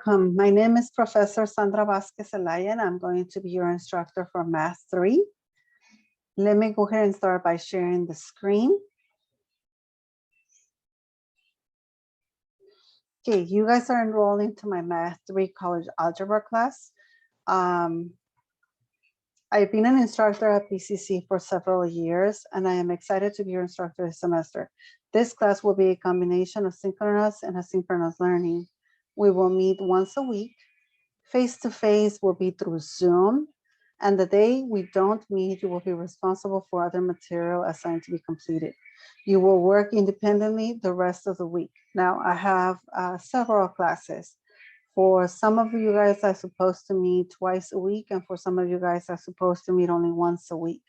welcome. My name is Professor Sandra Vasquez Zelaya, and I'm going to be your instructor for Math 3. Let me go ahead and start by sharing the screen. Okay, you guys are enrolling to my Math 3 college algebra class. I've been an instructor at PCC for several years, and I am excited to be your instructor this semester. This class will be a combination of synchronous and asynchronous learning. We will meet once a week. Face-to-face will be through Zoom, and the day we don't meet, you will be responsible for other material assigned to be completed. You will work independently the rest of the week. Now, I have several classes. For some of you guys, I'm supposed to meet twice a week, and for some of you guys, I'm supposed to meet only once a week.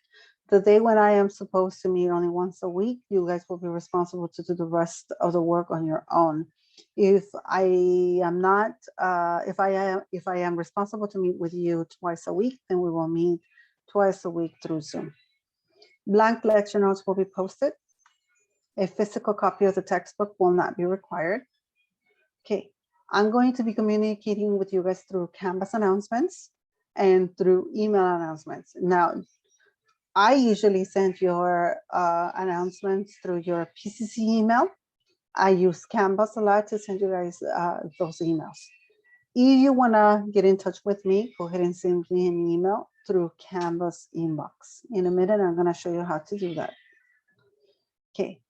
The day when I am supposed to meet only once a week, you guys will be responsible to do the rest of the work on your own. If I am not, if I am responsible to meet with you twice a week, then we will meet twice a week through Zoom. Blank lecture notes will be posted. A physical copy of the textbook will not be required. Okay. I'm going to be communicating with you guys through Canvas announcements and through email announcements. Now, I usually send your announcements through your PCC email. I use Canvas a lot to send you guys those emails. If you want to get in touch with me, go ahead and send me an email through Canvas inbox. In a minute, I'm going to show you how to do that. Okay.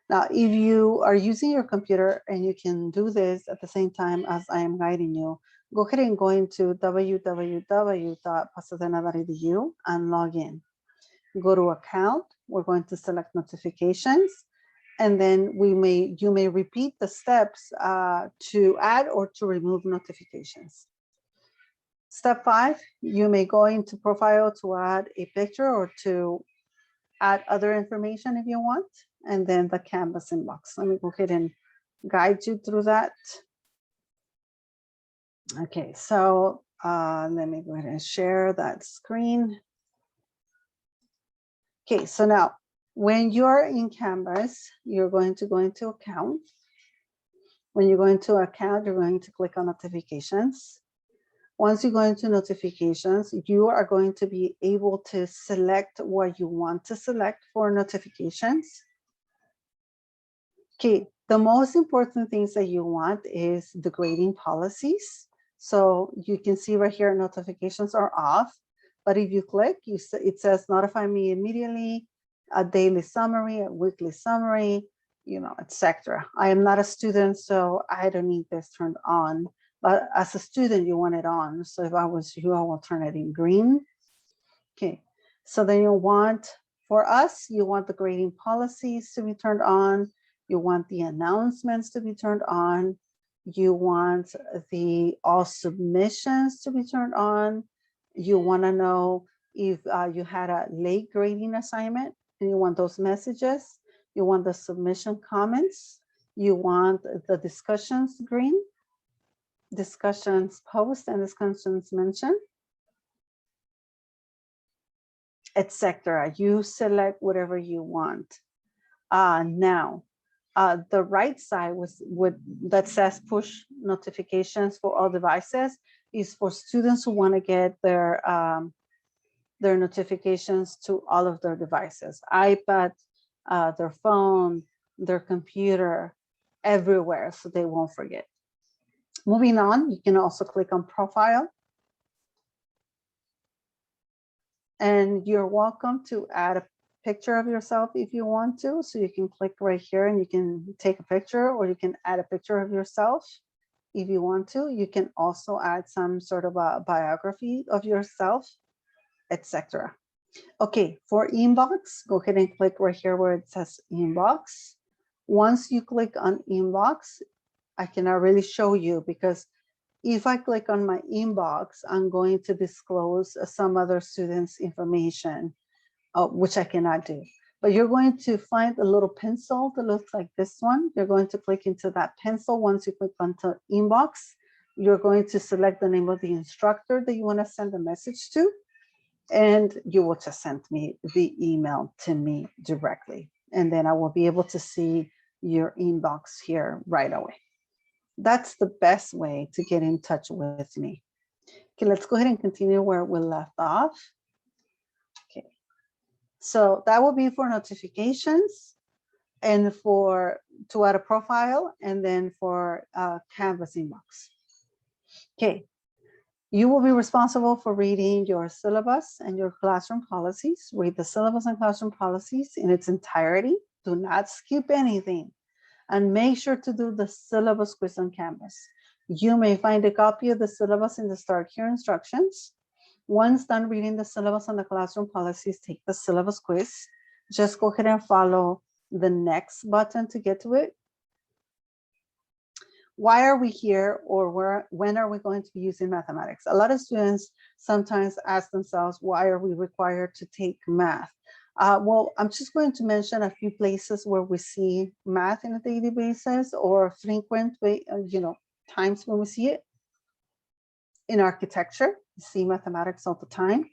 Now, if you are using your computer and you can do this at the same time as I am guiding you, go ahead and go into www.pasadena.edu and log in. Go to account. We're going to select notifications, and then you may repeat the steps to add or to remove notifications. Step 5, you may go into profile to add a picture or to add other information if you want, and then the Canvas inbox. Let me go ahead and guide you through that. Okay, so let me go ahead and share that screen. Okay, so now when you're in Canvas, you're going to go into account. When you go into account, you're going to click on notifications. Once you go into notifications, you are going to be able to select what you want to select for notifications. Okay, the most important things that you want is the grading policies. So you can see right here, notifications are off, but if you click, it says notify me immediately, a daily summary, a weekly summary, etc. I am not a student, so I don't need this turned on. But as a student, you want it on. So if I was you, I will turn it in green. Okay, so then for us, you want the grading policies to be turned on. You want the announcements to be turned on. You want all submissions to be turned on. You want to know if you had a late grading assignment, and you want those messages. You want the submission comments. You want the discussions green. Discussions post and discussions mention, etc. You select whatever you want. Now, the right side that says push notifications for all devices is for students who want to get their notifications to all of their devices, iPad, their phone, their computer, everywhere, so they won't forget. Moving on, you can also click on profile. And you're welcome to add a picture of yourself if you want to. So you can click right here and you can take a picture, or you can add a picture of yourself if you want to. You can also add some sort of a biography of yourself, etc. Okay, for inbox, go ahead and click right here where it says inbox. Once you click on inbox, I cannot really show you, because if I click on my inbox, I'm going to disclose some other students' information, which I cannot do. But you're going to find a little pencil that looks like this one. You're going to click into that pencil. Once you click onto inbox, you're going to select the name of the instructor that you want to send a message to, and you will just send me the email to me directly. And then I will be able to see your inbox here right away. That's the best way to get in touch with me. Okay, let's go ahead and continue where we left off. Okay, so that will be for notifications and to add a profile, and then for Canvas inbox. Okay, you will be responsible for reading your syllabus and your classroom policies. Read the syllabus and classroom policies in its entirety. Do not skip anything. And make sure to do the syllabus quiz on Canvas. You may find a copy of the syllabus in the Start Here instructions. Once done reading the syllabus and the classroom policies, take the syllabus quiz. Just go ahead and follow the next button to get to it. Why are we here, or when are we going to be using mathematics? A lot of students sometimes ask themselves, why are we required to take math? Well, I'm just going to mention a few places where we see math on a daily basis, or frequent times when we see it. In architecture, you see mathematics all the time.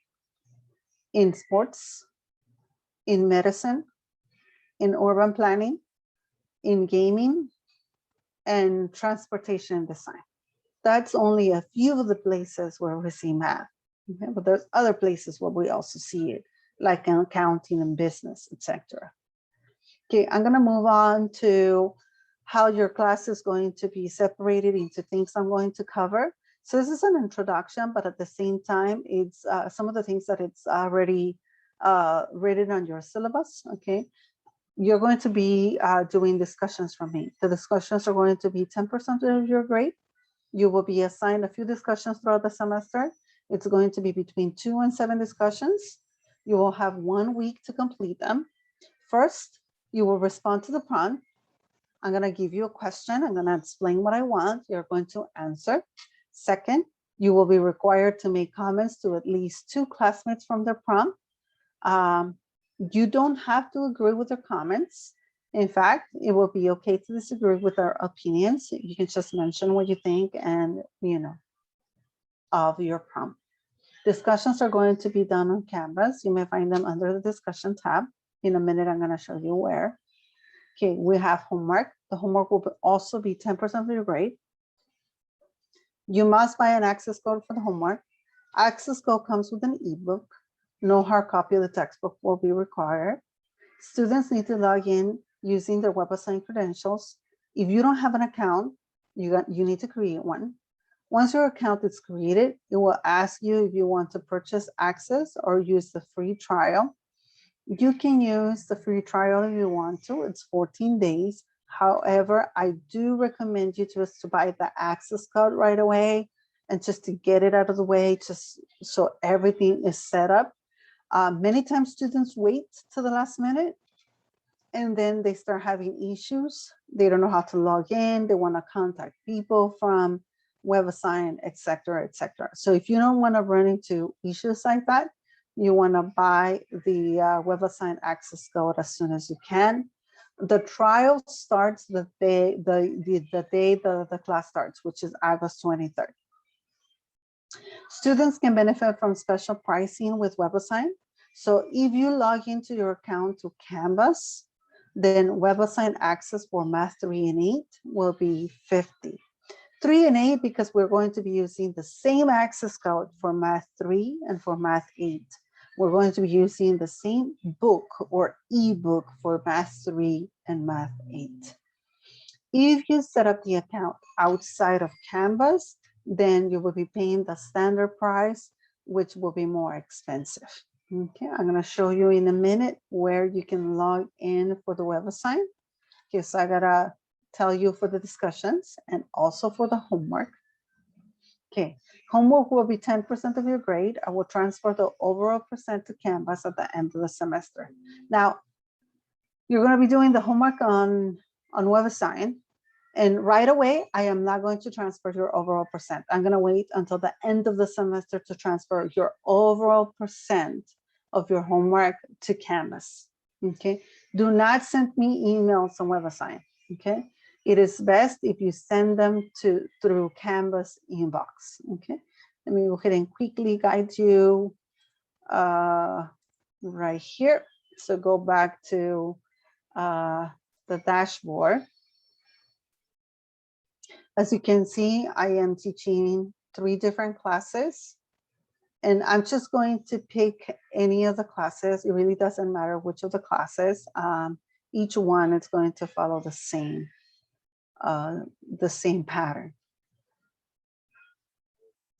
In sports, in medicine, in urban planning, in gaming, and transportation design. That's only a few of the places where we see math. Okay? But there's other places where we also see it, like in accounting and business, etc. Okay, I'm going to move on to how your class is going to be separated into things I'm going to cover. So this is an introduction, but at the same time, it's some of the things that it's already written on your syllabus. Okay, you're going to be doing discussions from me. The discussions are going to be 10% of your grade. You will be assigned a few discussions throughout the semester. It's going to be between 2 and 7 discussions. You will have 1 week to complete them. First, you will respond to the prompt. I'm going to give you a question. I'm going to explain what I want. You're going to answer. Second, you will be required to make comments to at least 2 classmates from the prompt. You don't have to agree with their comments. In fact, it will be okay to disagree with their opinions. You can just mention what you think and, of your prompt. Discussions are going to be done on Canvas. You may find them under the discussion tab. In a minute, I'm going to show you where. Okay, we have homework. The homework will also be 10% of your grade. You must buy an access code for the homework. Access code comes with an ebook. No hard copy of the textbook will be required. Students need to log in using their WebAssign credentials. If you don't have an account, you need to create one. Once your account is created, it will ask you if you want to purchase access or use the free trial. You can use the free trial if you want to. It's 14 days. However, I do recommend you to buy the access code right away, and just to get it out of the way, just so everything is set up. Many times students wait till the last minute, and then they start having issues. They don't know how to log in. They want to contact people from WebAssign, et cetera, et cetera. So if you don't want to run into issues like that, you want to buy the WebAssign access code as soon as you can. The trial starts the day the class starts, which is August 23rd. Students can benefit from special pricing with WebAssign. So if you log into your account to Canvas, then WebAssign access for Math 3 and 8 will be $50. 3 and 8 because we're going to be using the same access code for Math 3 and for Math 8. We're going to be using the same book or ebook for Math 3 and Math 8. If you set up the account outside of Canvas, then you will be paying the standard price, which will be more expensive. Okay, I'm going to show you in a minute where you can log in for the WebAssign. Okay, so I gotta tell you for the discussions and also for the homework. Okay, homework will be 10% of your grade. I will transfer the overall percent to Canvas at the end of the semester. Now, you're going to be doing the homework on WebAssign, and right away, I am not going to transfer your overall percent. I'm going to wait until the end of the semester to transfer your overall percent of your homework to Canvas. Okay, do not send me emails on WebAssign. Okay, it is best if you send them through Canvas inbox. Okay, let me go ahead and quickly guide you right here. So go back to the dashboard. As you can see, I am teaching 3 different classes, and I'm just going to pick any of the classes. It really doesn't matter which of the classes. Each one is going to follow the same pattern.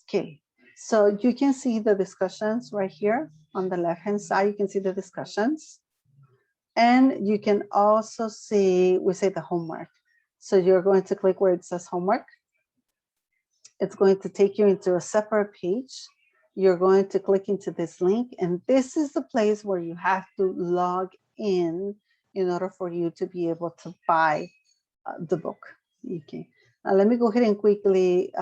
Okay, so you can see the discussions right here on the left-hand side. You can see the discussions. And you can also see, we say the homework. So you're going to click where it says homework. It's going to take you into a separate page. You're going to click into this link, and this is the place where you have to log in order for you to be able to buy the book. Okay, now let me go ahead and quickly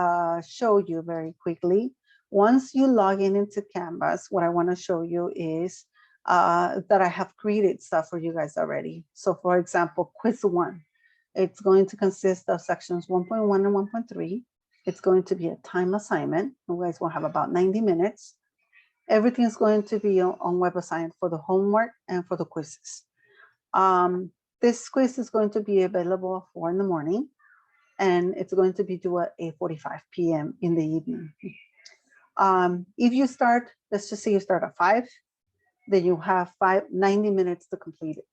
show you very quickly. Once you log into Canvas, what I want to show you is that I have created stuff for you guys already. So for example, quiz 1, it's going to consist of sections 1.1 and 1.3. It's going to be a time assignment. You guys will have about 90 minutes. Everything is going to be on WebAssign for the homework and for the quizzes. This quiz is going to be available at 4 in the morning, and it's going to be due at 8:45 p.m. in the evening. If you start, let's just say you start at 5, then you have 90 minutes to complete it.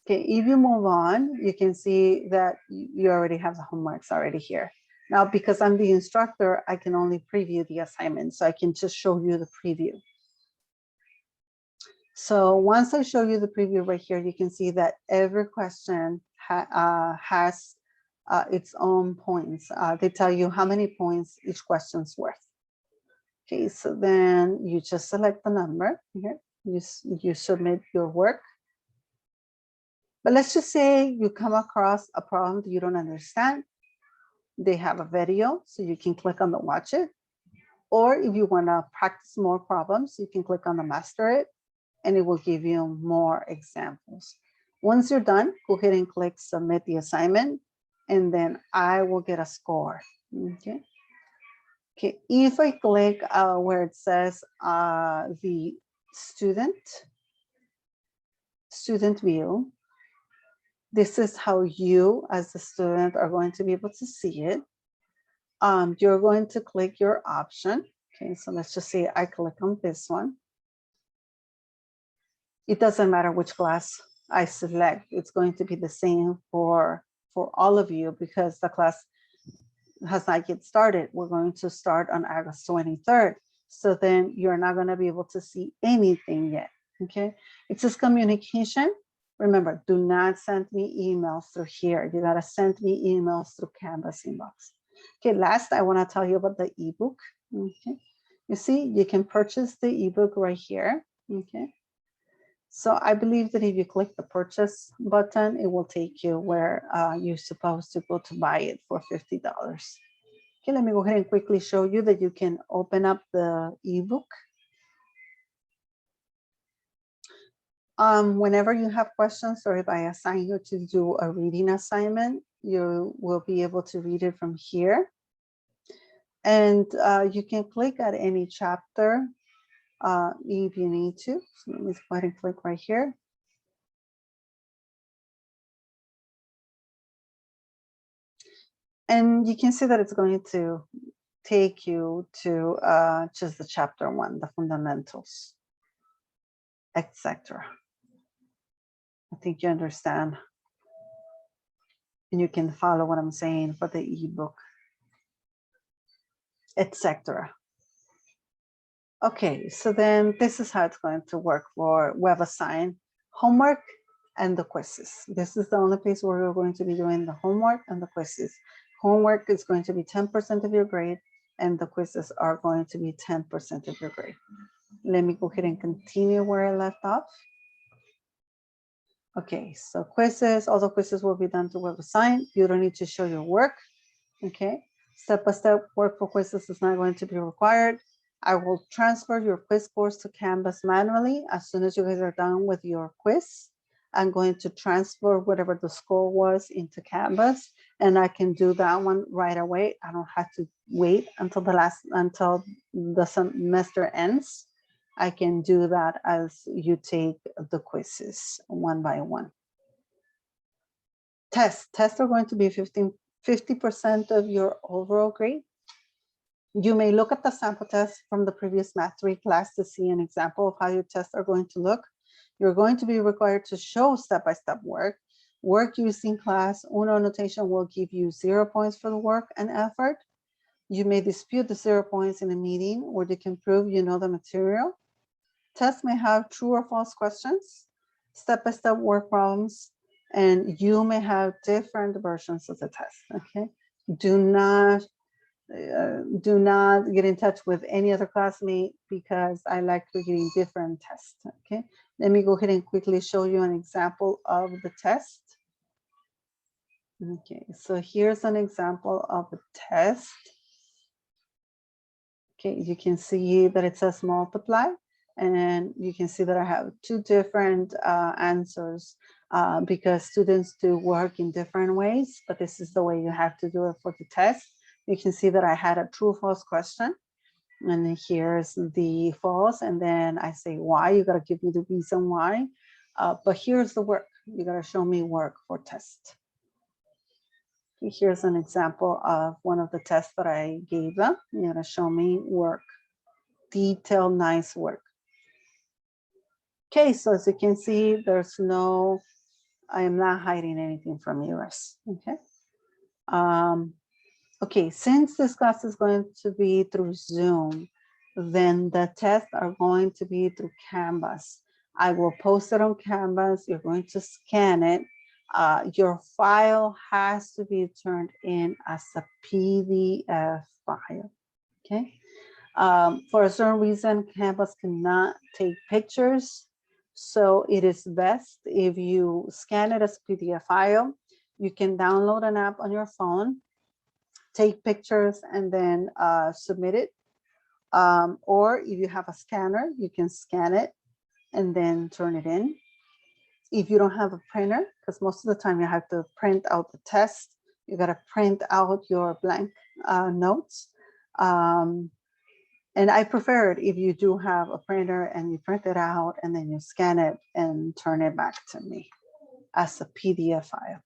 Okay, if you move on, you can see that you already have the homeworks already here. Now, because I'm the instructor, I can only preview the assignment, so I can just show you the preview. So once I show you the preview right here, you can see that every question has its own points. They tell you how many points each question's worth. Okay, so then you just select the number here. You submit your work. But let's just say you come across a problem that you don't understand. They have a video, so you can click on the watch it. Or if you want to practice more problems, you can click on the master it, and it will give you more examples. Once you're done, go ahead and click submit the assignment, and then I will get a score. Okay. Okay, if I click where it says the student view, this is how you as the student are going to be able to see it. You're going to click your option. Okay, so let's just say I click on this one. It doesn't matter which class I select. It's going to be the same for all of you because the class has not yet started. We're going to start on August 23rd. So then you're not going to be able to see anything yet. Okay, it says communication. Remember, do not send me emails through here. You got to send me emails through Canvas inbox. Okay, last, I want to tell you about the ebook. Okay, you see, you can purchase the ebook right here. Okay, so I believe that if you click the purchase button, it will take you where you're supposed to go to buy it for $50. Okay, let me go ahead and quickly show you that you can open up the ebook. Whenever you have questions, or if I assign you to do a reading assignment, you will be able to read it from here. And you can click at any chapter if you need to. So let me go ahead and click right here. And you can see that it's going to take you to just the chapter 1, the fundamentals, etc. I think you understand. And you can follow what I'm saying for the ebook, etc. Okay, so then this is how it's going to work for WebAssign homework and the quizzes. This is the only place where we're going to be doing the homework and the quizzes. Homework is going to be 10% of your grade, and the quizzes are going to be 10% of your grade. Let me go ahead and continue where I left off. Okay, so quizzes, all the quizzes will be done to WebAssign. You don't need to show your work. Okay, step-by-step work for quizzes is not going to be required. I will transfer your quiz scores to Canvas manually. As soon as you guys are done with your quiz, I'm going to transfer whatever the score was into Canvas, and I can do that one right away. I don't have to wait until the semester ends. I can do that as you take the quizzes one by one. Tests are going to be 15 50% of your overall grade. You may look at the sample test from the previous Math 3 class to see an example of how your tests are going to look. You're going to be required to show step-by-step work. Work using class Uno notation will give you 0 points for the work and effort. You may dispute the 0 points in a meeting where you can prove you know the material. Tests may have true or false questions, step-by-step work problems, and you may have different versions of the test, okay? Do not get in touch with any other classmate because I like creating different tests, okay? Let me go ahead and quickly show you an example of the test. Okay, so here's an example of a test. Okay, you can see that it says multiply, and you can see that I have two different answers because students do work in different ways, but this is the way you have to do it for the test. You can see that I had a true or false question, and here's the false, and then I say why. You got to give me the reason why, but here's the work. You got to show me work for test. Here's an example of one of the tests that I gave them. You got to show me work, detailed, nice work. Okay, so as you can see, there's no, I am not hiding anything from you guys, okay? Okay, since this class is going to be through Zoom, then the tests are going to be through Canvas. I will post it on Canvas. You're going to scan it. Your file has to be turned in as a PDF file, okay? For a certain reason, Canvas cannot take pictures. So it is best if you scan it as a PDF file. You can download an app on your phone, take pictures, and then submit it. Or if you have a scanner, you can scan it and then turn it in. If you don't have a printer, because most of the time you have to print out the test, you got to print out your blank notes. And I prefer it if you do have a printer and you print it out and then you scan it and turn it back to me as a PDF file.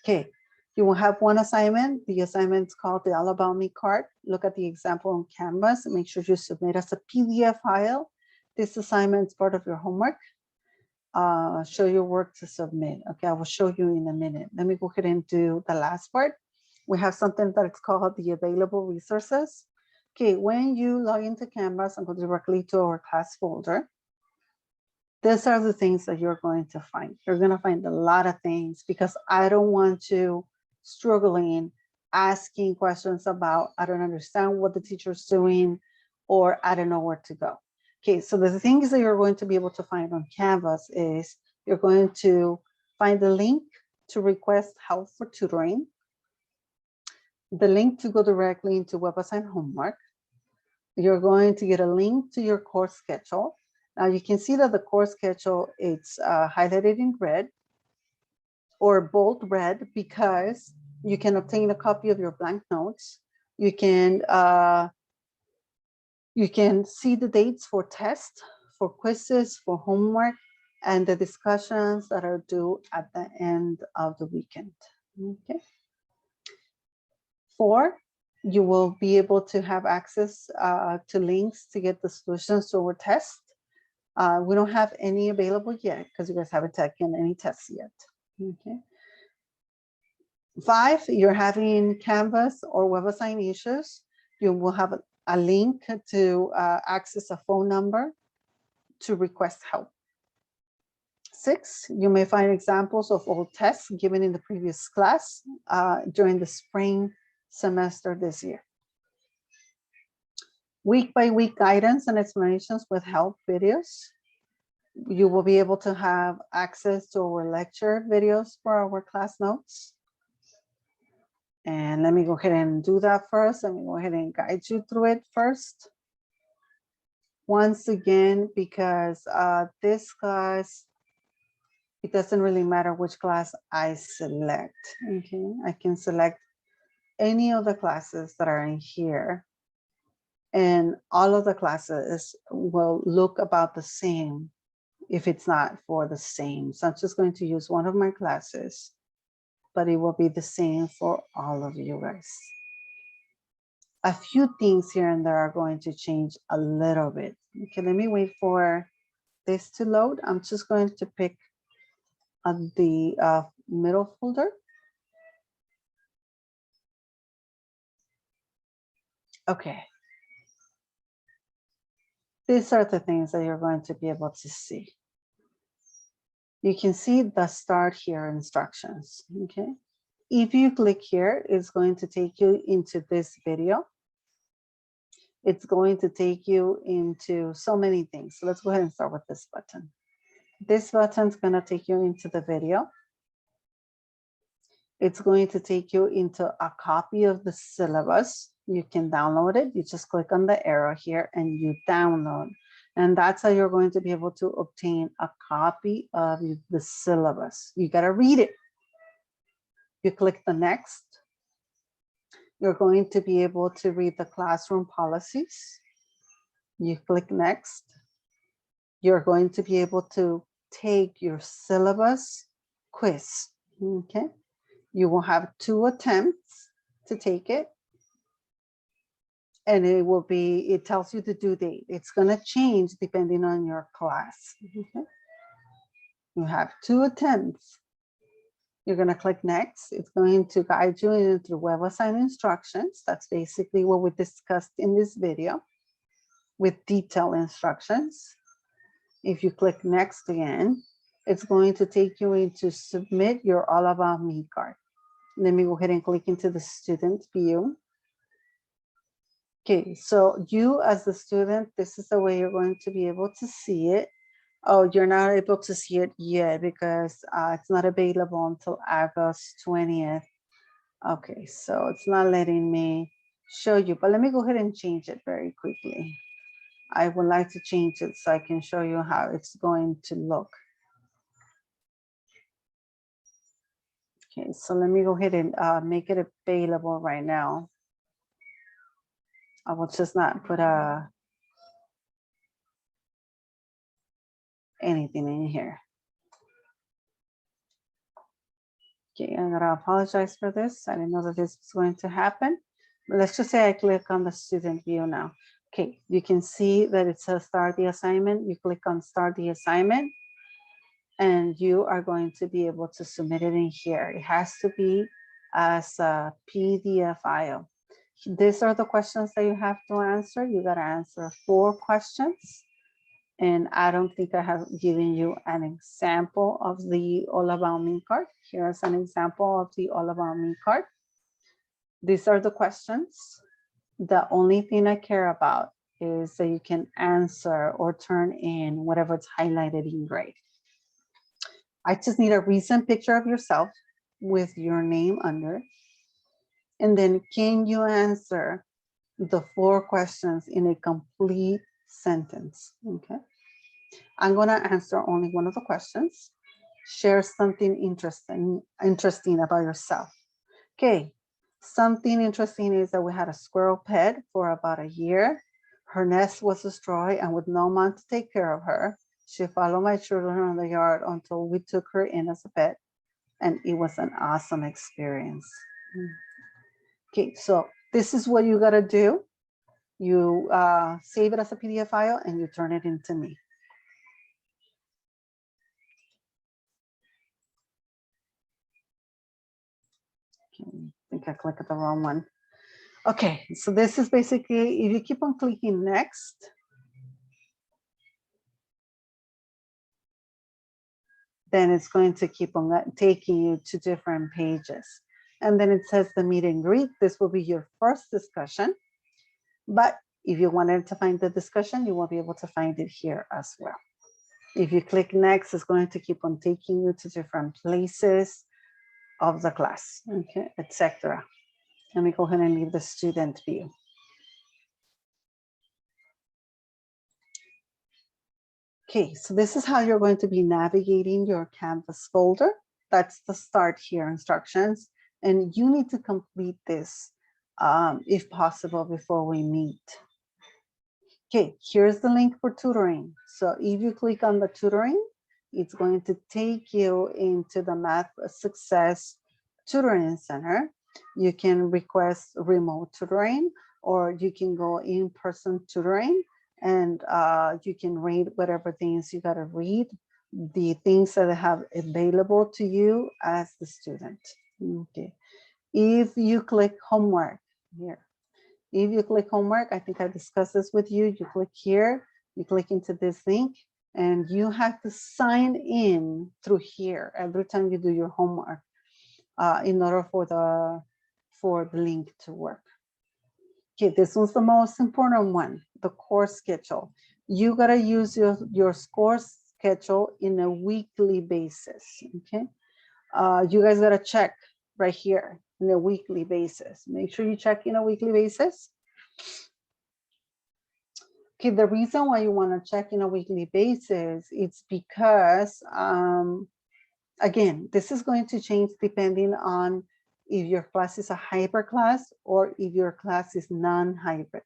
Okay, you will have one assignment. The assignment is called the All About Me card. Look at the example on Canvas and make sure you submit as a PDF file. This assignment is part of your homework. Show your work to submit. Okay, I will show you in a minute. Let me go ahead and do the last part. We have something that is called the available resources. Okay, when you log into Canvas and go directly to our class folder, these are the things that you're going to find. You're going to find a lot of things because I don't want you struggling, asking questions about, I don't understand what the teacher's doing, or I don't know where to go. Okay, so the things that you're going to be able to find on Canvas is you're going to find the link to request help for tutoring, the link to go directly into WebAssign homework. You're going to get a link to your course schedule. Now you can see that the course schedule, it's highlighted in red or bold red because you can obtain a copy of your blank notes. You can see the dates for tests, for quizzes, for homework, and the discussions that are due at the end of the weekend, okay? 4, you will be able to have access to links to get the solutions to our test. We don't have any available yet because you guys haven't taken any tests yet, okay? 5, you're having Canvas or WebAssign issues. You will have a link to access a phone number to request help. 6, you may find examples of old tests given in the previous class during the spring semester this year. Week by week guidance and explanations with help videos. You will be able to have access to our lecture videos for our class notes. And let me go ahead and do that first. Let me go ahead and guide you through it first. Once again, because this class, it doesn't really matter which class I select, okay? I can select any of the classes that are in here, and all of the classes will look about the same if it's not for the same. So I'm just going to use one of my classes, but it will be the same for all of you guys. A few things here and there are going to change a little bit. Okay, let me wait for this to load. I'm just going to pick the middle folder. Okay. These are the things that you're going to be able to see. You can see the start here instructions, okay? If you click here, it's going to take you into this video. It's going to take you into so many things. So let's go ahead and start with this button. This button is going to take you into the video. It's going to take you into a copy of the syllabus. You can download it. You just click on the arrow here and you download. And that's how you're going to be able to obtain a copy of the syllabus. You got to read it. You click the next. You're going to be able to read the classroom policies. You click next. You're going to be able to take your syllabus quiz, okay? You will have 2 attempts to take it. And it tells you the due date. It's gonna change depending on your class, okay? You have 2 attempts. You're gonna click next. It's going to guide you into the web assigned instructions. That's basically what we discussed in this video with detailed instructions. If you click next again, it's going to take you into submit your All About Me card. Let me go ahead and click into the student view. Okay, so you as the student, this is the way you're going to be able to see it. Oh, you're not able to see it yet because it's not available until August 20th. Okay, so it's not letting me show you, but let me go ahead and change it very quickly. I would like to change it so I can show you how it's going to look. Okay, so let me go ahead and make it available right now. I will just not put anything in here. Okay, I'm gonna apologize for this. I didn't know that this was going to happen. But let's just say I click on the student view now. Okay, you can see that it says start the assignment. You click on start the assignment and you are going to be able to submit it in here. It has to be as a PDF file. These are the questions that you have to answer. You gotta answer 4 questions. And I don't think I have given you an example of the All About Me card. Here's an example of the All About Me card. These are the questions. The only thing I care about is that you can answer or turn in whatever it's highlighted in gray. I just need a recent picture of yourself with your name under. And then can you answer the 4 questions in a complete sentence? Okay. I'm gonna answer only one of the questions. Share something interesting about yourself. Okay. Something interesting is that we had a squirrel pet for about a year. Her nest was destroyed, and with no one to take care of her, she followed my children around the yard until we took her in as a pet, and it was an awesome experience. Okay, so this is what you gotta do. You save it as a PDF file and you turn it into me. Okay, I think I clicked the wrong one. Okay, so this is basically, if you keep on clicking next, then it's going to keep on taking you to different pages. And then it says the meet and greet. This will be your first discussion. But if you wanted to find the discussion, you will be able to find it here as well. If you click next, it's going to keep on taking you to different places of the class, okay, etc. Let me go ahead and leave the student view. Okay, so this is how you're going to be navigating your Canvas folder. That's the start here instructions. And you need to complete this if possible before we meet. Okay, here's the link for tutoring. So if you click on the tutoring, it's going to take you into the Math Success tutoring center. You can request remote tutoring, or you can go in-person tutoring, and you can read whatever things you gotta read, the things that they have available to you as the student. Okay. If you click homework here, if you click homework, I think I discussed this with you. You click here, you click into this link, and you have to sign in through here every time you do your homework in order for the link to work. Okay, this one's the most important one, the course schedule. You gotta use your course schedule in a weekly basis, okay? You guys gotta check right here in a weekly basis. Make sure you check in a weekly basis. Okay, the reason why you wanna check in a weekly basis, it's because, again, this is going to change depending on if your class is a hybrid class or if your class is non-hybrid.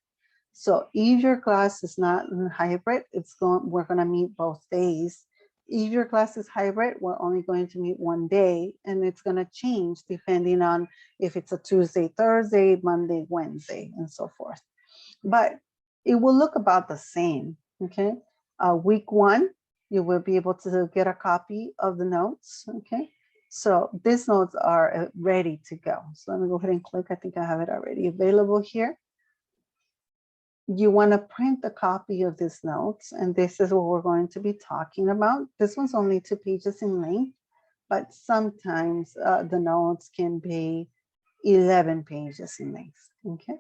So if your class is not hybrid, we're gonna meet both days. If your class is hybrid, we're only going to meet one day, and it's gonna change depending on if it's a Tuesday, Thursday, Monday, Wednesday, and so forth. But it will look about the same, okay? Week 1, you will be able to get a copy of the notes, okay? So these notes are ready to go. So let me go ahead and click. I think I have it already available here. You want to print a copy of these notes, and this is what we're going to be talking about. This one's only 2 pages in length, but sometimes the notes can be 11 pages in length, okay?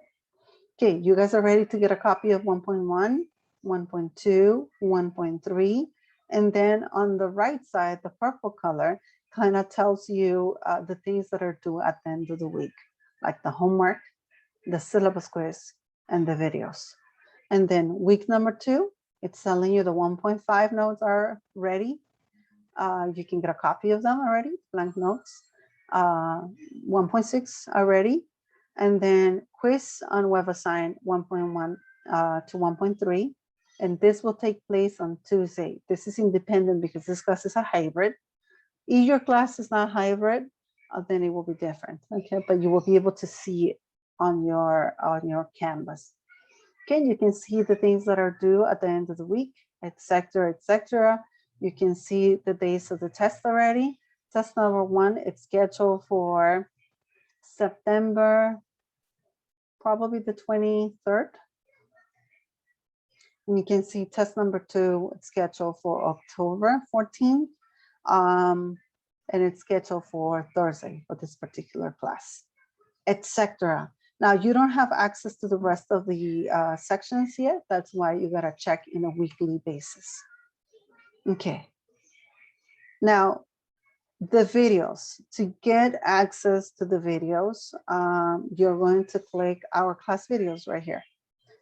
Okay, you guys are ready to get a copy of 1.1, 1.2, 1.3, and then on the right side, the purple color kind of tells you the things that are due at the end of the week, like the homework, the syllabus quiz, and the videos. And then week number 2, it's telling you the 1.5 notes are ready. You can get a copy of them already, blank notes. 1.6 are ready. And then quiz on WebAssign 1.1 to 1.3. And this will take place on Tuesday. This is independent because this class is a hybrid. If your class is not hybrid, then it will be different, okay? But you will be able to see it on your Canvas. Okay, you can see the things that are due at the end of the week, etc., etc. You can see the days of the test already. Test number 1, it's scheduled for September, probably the 23rd. And you can see test number 2, it's scheduled for October 14th. And it's scheduled for Thursday for this particular class, etc. Now, you don't have access to the rest of the sections yet. That's why you gotta check in a weekly basis. Okay. Now, the videos. To get access to the videos, you're going to click our class videos right here.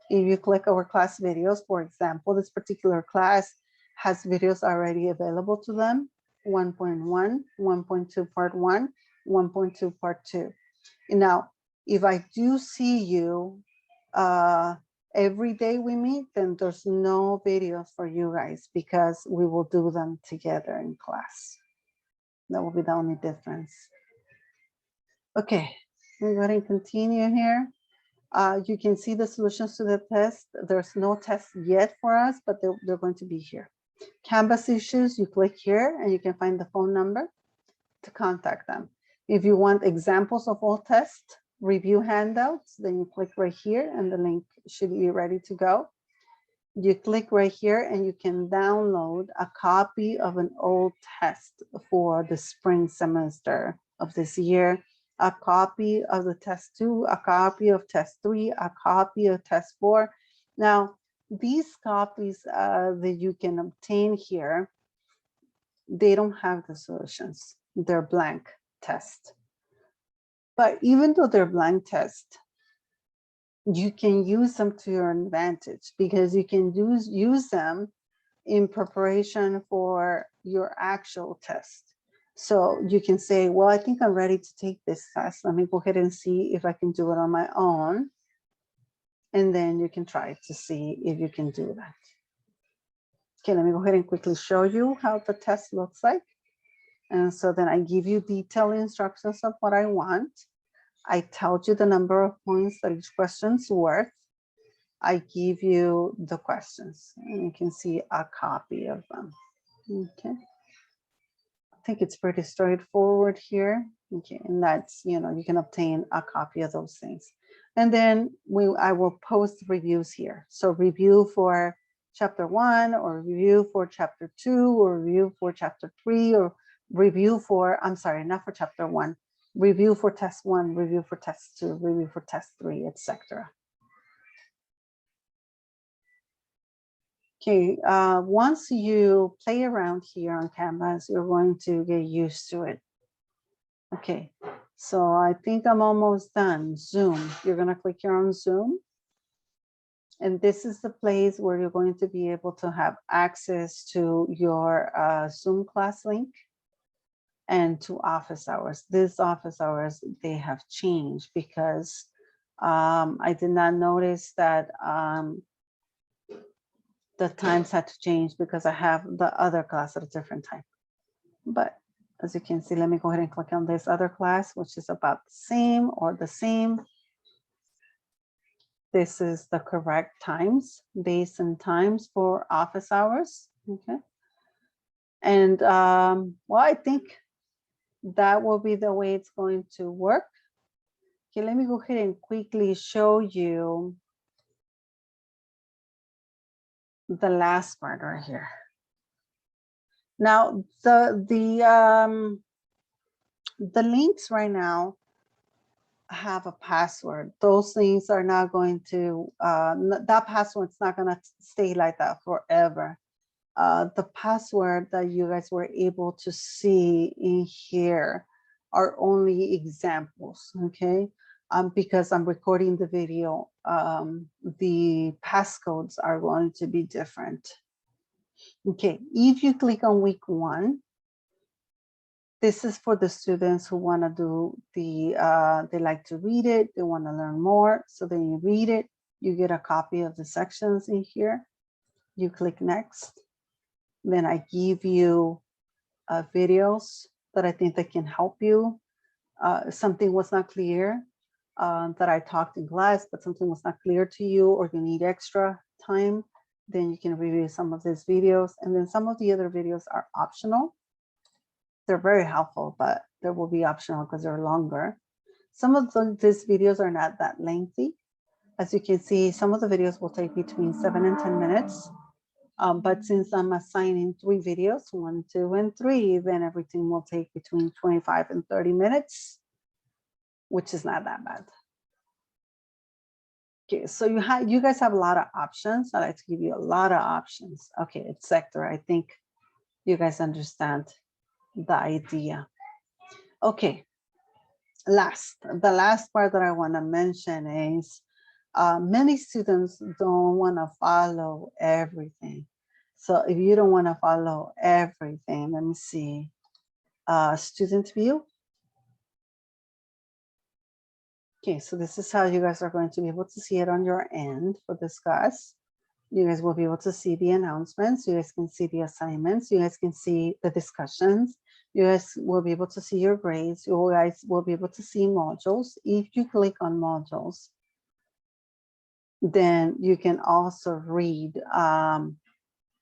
If you click our class videos, for example, this particular class has videos already available to them. 1.1, 1.2 part 1, 1.2 part 2. Now, if I do see you every day we meet, then there's no videos for you guys because we will do them together in class. That will be the only difference. Okay, we're going to continue here. You can see the solutions to the test. There's no test yet for us, but they're going to be here. Canvas issues, you click here and you can find the phone number to contact them. If you want examples of all tests, review handouts, then you click right here and the link should be ready to go. You click right here and you can download a copy of an old test for the spring semester of this year, a copy of the test 2, a copy of test 3, a copy of test 4. Now, these copies that you can obtain here, they don't have the solutions. They're blank tests. But even though they're blank tests, you can use them to your advantage because you can use them in preparation for your actual test. So you can say, well, I think I'm ready to take this test. Let me go ahead and see if I can do it on my own. And then you can try to see if you can do that. Okay, let me go ahead and quickly show you how the test looks like. And so then I give you detailed instructions of what I want. I tell you the number of points that each question's worth. I give you the questions, and you can see a copy of them. Okay. I think it's pretty straightforward here. Okay, and that's, you know, you can obtain a copy of those things. And then I will post reviews here. So review for chapter 1, or review for chapter 2, or review for chapter 3, or review for, I'm sorry, not for chapter 1, review for test 1, review for test 2, review for test 3, etc. Okay, once you play around here on Canvas, you're going to get used to it. Okay, so I think I'm almost done. Zoom, you're gonna click here on Zoom. And this is the place where you're going to be able to have access to your Zoom class link and to office hours. These office hours, they have changed because I did not notice that the times had to change because I have the other class at a different time. But as you can see, let me go ahead and click on this other class, which is about the same or the same. This is the correct times, days and times for office hours. Okay. And well, I think that will be the way it's going to work. Okay, let me go ahead and quickly show you the last part right here. Now, the links right now have a password. Those things are not going to, that password's not going to stay like that forever. The password that you guys were able to see in here are only examples, okay? Because I'm recording the video, the passcodes are going to be different. Okay, if you click on week 1, this is for the students who want to do the, they like to read it, they want to learn more. So then you read it, you get a copy of the sections in here. You click next. Then I give you videos that I think that can help you. Something was not clear that I talked in class, but something was not clear to you, or you need extra time, then you can review some of these videos. And then some of the other videos are optional. They're very helpful, but they will be optional because they're longer. Some of these videos are not that lengthy. As you can see, some of the videos will take between 7 and 10 minutes. But since I'm assigning 3 videos, 1, 2, and 3, then everything will take between 25 and 30 minutes, which is not that bad. Okay, so you guys have a lot of options. I like to give you a lot of options. Okay, it's sector. I think you guys understand the idea. Okay, the last part that I want to mention is many students don't want to follow everything. So if you don't want to follow everything, let me see, student view. Okay, so this is how you guys are going to be able to see it on your end for this class. You guys will be able to see the announcements. You guys can see the assignments. You guys can see the discussions. You guys will be able to see your grades. You guys will be able to see modules. If you click on modules, then you can also read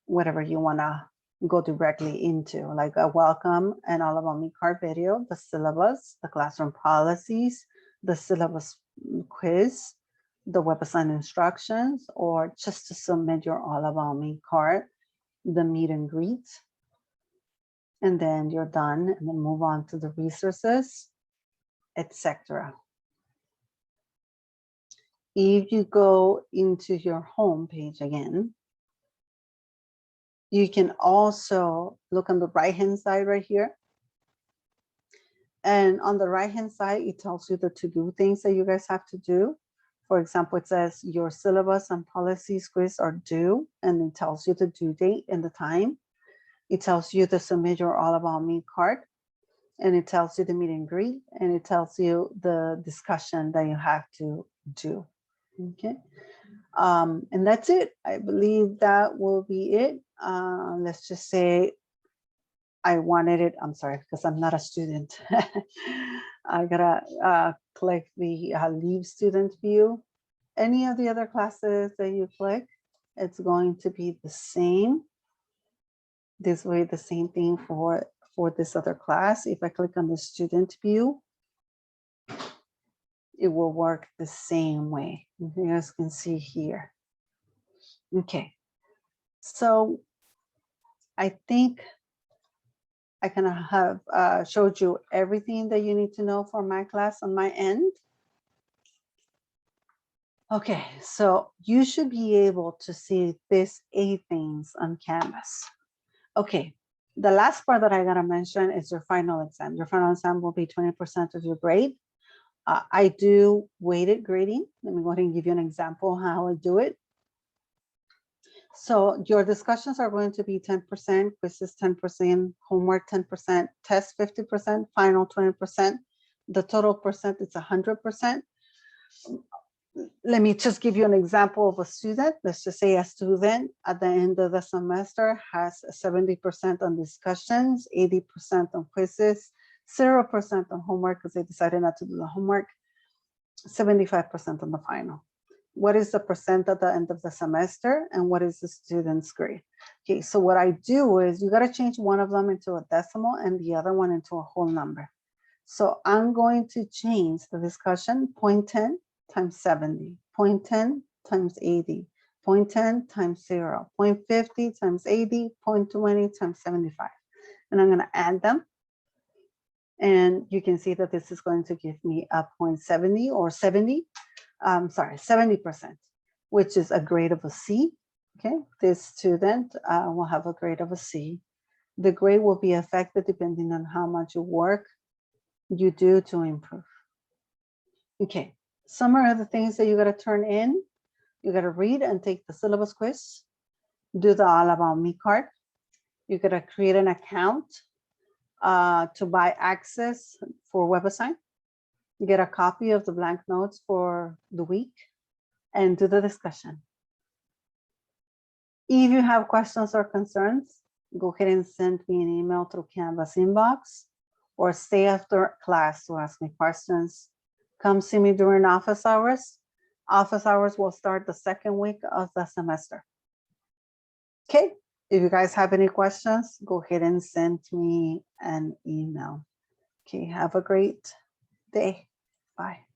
whatever you want to go directly into, like a welcome and all about me card video, the syllabus, the classroom policies, the syllabus quiz, the web assigned instructions, or just to submit your all about me card, the meet and greet, and then you're done, and then move on to the resources, etc. If you go into your home page again, you can also look on the right-hand side right here. And on the right-hand side, it tells you the to-do things that you guys have to do. For example, it says your syllabus and policies quiz are due, and it tells you the due date and the time. It tells you to submit your All About Me card, and it tells you the meet and greet, and it tells you the discussion that you have to do. Okay. And that's it. I believe that will be it. Let's just say I wanted it, I'm sorry, because I'm not a student. I gotta click the leave student view. Any of the other classes that you click, it's going to be the same. This way, the same thing for this other class. If I click on the student view, it will work the same way. You guys can see here. Okay, so I think I kind of have showed you everything that you need to know for my class on my end. Okay, so you should be able to see these 8 things on Canvas. Okay, the last part that I gotta mention is your final exam. Your final exam will be 20% of your grade. I do weighted grading. Let me go ahead and give you an example how I do it. So your discussions are going to be 10%, quizzes 10%, homework 10%, test 50%, final 20%. The total percent is 100%. Let me just give you an example of a student. Let's just say a student at the end of the semester has 70% on discussions, 80% on quizzes, 0% on homework because they decided not to do the homework, 75% on the final. What is the percent at the end of the semester and what is the student's grade? Okay, so what I do is you got to change one of them into a decimal and the other one into a whole number. So I'm going to change the discussion 0.10 times 70, 0.10 times 80, 0.10 times 0, 0.50 times 80, 0.20 times 75. And I'm going to add them. And you can see that this is going to give me a 0.70 or 70, 70%, which is a grade of a C. Okay, this student will have a grade of a C. The grade will be affected depending on how much work you do to improve. Okay, some are the things that you got to turn in. You got to read and take the syllabus quiz, do the All About Me card. You got to create an account to buy access for WebAssign. Get a copy of the blank notes for the week and do the discussion. If you have questions or concerns, go ahead and send me an email through Canvas inbox or stay after class to ask me questions. Come see me during office hours. Office hours will start the second week of the semester. Okay, if you guys have any questions, go ahead and send me an email. Okay, have a great day. Bye.